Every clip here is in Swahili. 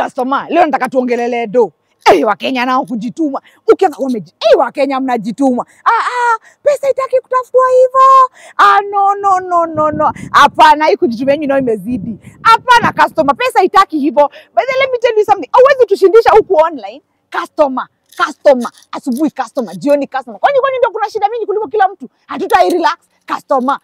customer, leo nataka tuongelele do. Wakenya nao kujituma. Ukianza wameji, Wakenya mnajituma. Pesa itaki kutafutwa hivyo. No. Hapana, hii kujituma yenyewe imezidi. Hapana customer, pesa itaki hivyo. But then let me tell you something. Hauwezi tushindisha huku online. Customer, asubuhi customer, jioni customer. Kwani ndio kuna shida mingi kuliko kila mtu? Hatutai relax. Customer.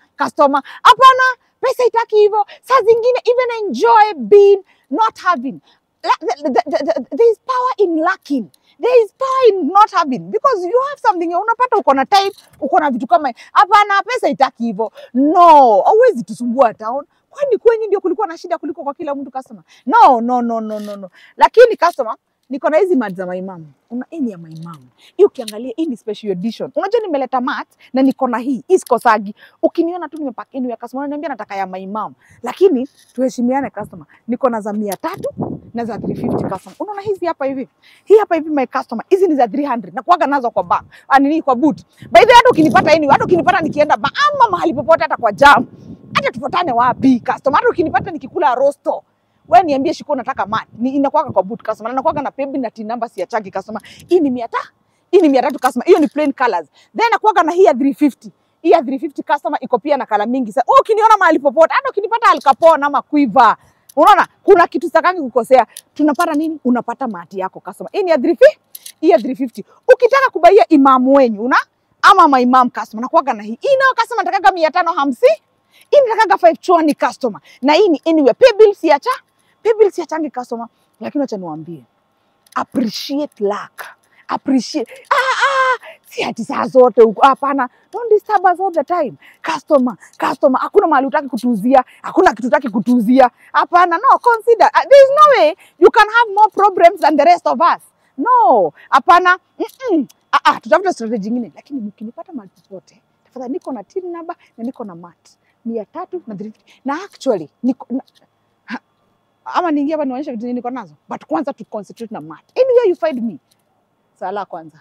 Hapana, pesa itaki hivyo. Saa zingine even enjoy being not having. There is power in lacking. There is power in not having, because you have something, unapata uko na time, uko na vitu kama hapana, pesa itaki hivyo. No, always tusumbua town. Kwani kwenye ndio kulikuwa na shida kuliko kwa kila mtu customer? No. Lakini customer, niko na hizi mat za maimamu. Hii ya maimamu. Hii ukiangalia hii ni special edition. Unajua nimeleta mat na niko na hii sikosagi. Ukiniona tu nimepack in ya customer unaniambia nataka ya maimamu. Lakini tuheshimiane customer. Niko na za 300 na za 350 customer. Unaona hizi hapa hivi. Hii hapa hivi my customer. Hizi ni za 300 na kuaga nazo kwa bag. Nini kwa boot. By the way hata ukinipata hata ukinipata nikienda ama mahali popote hata kwa jam. Hata tufuatane wapi customer. Hata ukinipata nikikula rosto. Wewe niambie shiko nataka mat. Inakuaga kwa boot customer. Nakuaga na paybill na tin number si ya chagi customer. Hii ni 300 customer. Hiyo ni plain colors. Then nakuaga na hii ya 350. Hii ya 350 customer iko pia na kala mingi. Sasa ukiniona mahali popote, hata ukinipata Al Capone ama Quiver. Unaona? Kuna kitu sitakangi kukosea. Tunapata nini? Unapata mati yako customer. Hii ni ya 350. Hii ya 350. Ukitaka kubaia imamu wenyu, ama maimam customer nakuaga na hii. Hii nayo customer nataka 550. Hii nataka 520 customer. Na hii ni anyway paybill si acha. Paybill si achangi customer, lakini acha niwaambie. Appreciate luck. Appreciate. Si ati saa zote huko. Hapana. Don't disturb us all the time. Customer. Hakuna mahali utaki kutuzia. Hakuna kitu utaki kutuzia. Hapana. No, consider. There is no way you can have more problems than the rest of us. No. Hapana. Tutafuta strategy nyingine. Lakini mkinipata mahali popote, tafadhali niko na tin number na niko na mat. 300 na 350. Na actually niko ama niingia hapa nionyesha vitu niko nazo, but kwanza to concentrate na mat. Anywhere you find me, sala kwanza.